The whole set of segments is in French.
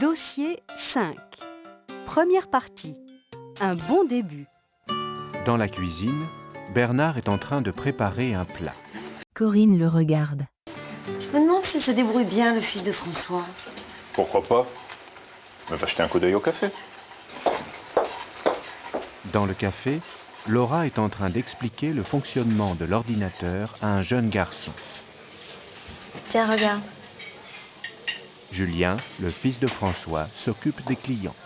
Dossier 5. Première partie. Un bon début. Dans la cuisine, Bernard est en train de préparer un plat. Corinne le regarde. Je me demande s'il se débrouille bien, le fils de François. Pourquoi pas? Mais va jeter un coup d'œil au café. Dans le café, Laura est en train d'expliquer le fonctionnement de l'ordinateur à un jeune garçon. Tiens, regarde. Julien, le fils de François, s'occupe des clients.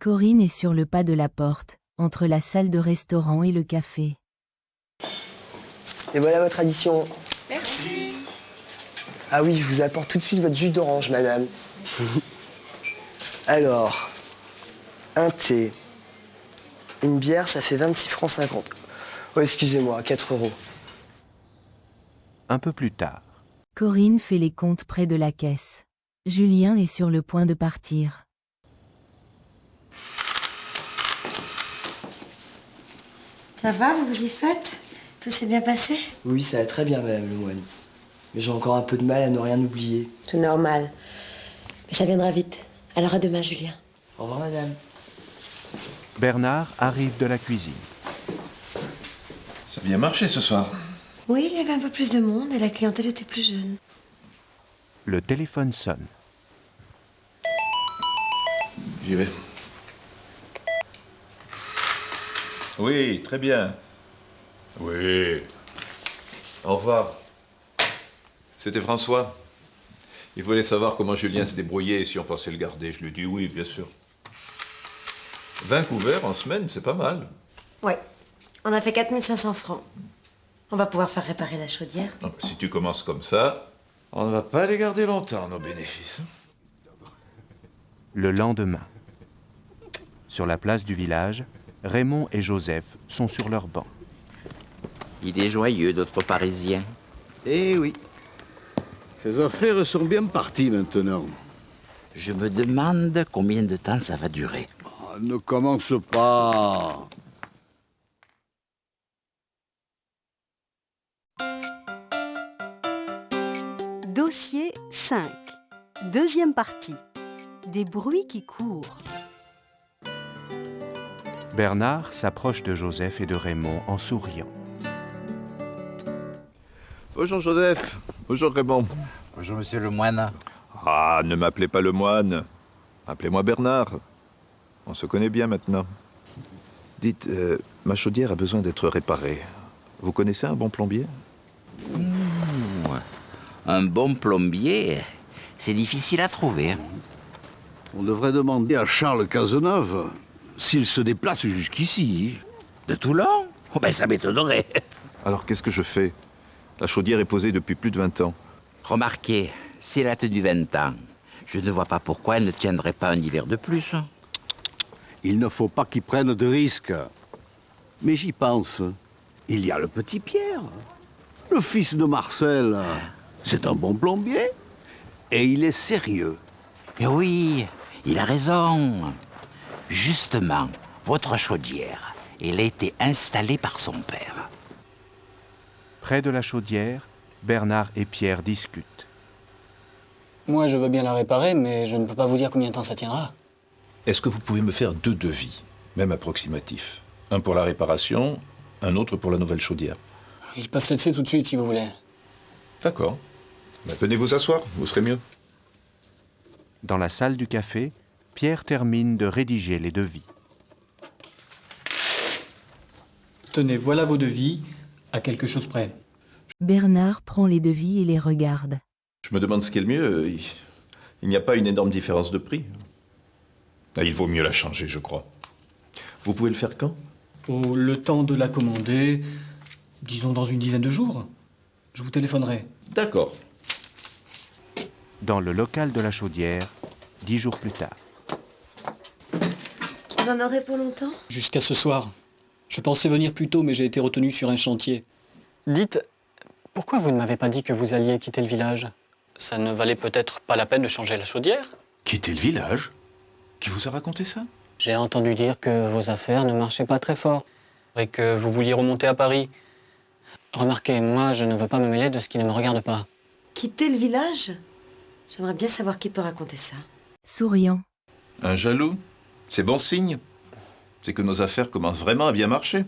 Corinne est sur le pas de la porte, entre la salle de restaurant et le café. Et voilà votre addition. Merci. Ah oui, je vous apporte tout de suite votre jus d'orange, madame. Alors, un thé, une bière, ça fait 26 francs 50. Oh, excusez-moi, 4 euros. Un peu plus tard, Corinne fait les comptes près de la caisse. Julien est sur le point de partir. Ça va, vous vous y faites? Tout s'est bien passé? Oui, ça va très bien, madame Lemoine. Mais j'ai encore un peu de mal à ne rien oublier. Tout normal. Mais ça viendra vite. Alors à demain, Julien. Au revoir, madame. Bernard arrive de la cuisine. Ça a bien marché ce soir. Oui, il y avait un peu plus de monde et la clientèle était plus jeune. Le téléphone sonne. J'y vais. Oui, très bien. Oui. Au revoir. C'était François. Il voulait savoir comment Julien se débrouillait et si on pensait le garder. Je lui ai dit oui, bien sûr. 20 couverts en semaine, c'est pas mal. Ouais. On a fait 4500 francs. On va pouvoir faire réparer la chaudière. Non, si tu commences comme ça, on ne va pas les garder longtemps, nos bénéfices. Le lendemain, sur la place du village, Raymond et Joseph sont sur leur banc. Il est joyeux, notre Parisien. Eh oui. Ces affaires sont bien parties maintenant. Je me demande combien de temps ça va durer. Oh, ne commence pas. Dossier 5. Deuxième partie. Des bruits qui courent. Bernard s'approche de Joseph et de Raymond en souriant. Bonjour Joseph. Bonjour Raymond. Bonjour, monsieur le moine. Ah, ne m'appelez pas le moine. Appelez-moi Bernard. On se connaît bien maintenant. Dites, ma chaudière a besoin d'être réparée. Vous connaissez un bon plombier? Un bon plombier, c'est difficile à trouver. On devrait demander à Charles Cazeneuve s'il se déplace jusqu'ici. De Toulon? Oh ben, ça m'étonnerait. Alors qu'est-ce que je fais? La chaudière est posée depuis plus de 20 ans. Remarquez, si elle a tenu 20 ans, je ne vois pas pourquoi elle ne tiendrait pas un hiver de plus. Il ne faut pas qu'il prenne de risques. Mais j'y pense. Il y a le petit Pierre, le fils de Marcel. C'est un bon plombier. Et il est sérieux. Et oui, il a raison. Justement, votre chaudière, elle a été installée par son père. Près de la chaudière, Bernard et Pierre discutent. Moi, je veux bien la réparer, mais je ne peux pas vous dire combien de temps ça tiendra. Est-ce que vous pouvez me faire 2 devis, même approximatifs? Un pour la réparation, un autre pour la nouvelle chaudière. Ils peuvent être faits tout de suite, si vous voulez. D'accord. Ben, venez vous asseoir, vous serez mieux. Dans la salle du café, Pierre termine de rédiger les devis. Tenez, voilà vos devis, à quelque chose près. Bernard prend les devis et les regarde. Je me demande ce qui est le mieux. Il n'y a pas une énorme différence de prix. Ah, il vaut mieux la changer, je crois. Vous pouvez le faire quand? Oh, le temps de la commander, disons dans une dizaine de jours. Je vous téléphonerai. D'accord. Dans le local de la chaudière, 10 jours plus tard. Vous en aurez pour longtemps? Jusqu'à ce soir. Je pensais venir plus tôt, mais j'ai été retenu sur un chantier. Dites, pourquoi vous ne m'avez pas dit que vous alliez quitter le village? Ça ne valait peut-être pas la peine de changer la chaudière? Quitter le village? Qui vous a raconté ça? J'ai entendu dire que vos affaires ne marchaient pas très fort et que vous vouliez remonter à Paris. Remarquez, moi, je ne veux pas me mêler de ce qui ne me regarde pas. Quitter le village? J'aimerais bien savoir qui peut raconter ça. souriant. Un jaloux? C'est bon signe. C'est que nos affaires commencent vraiment à bien marcher.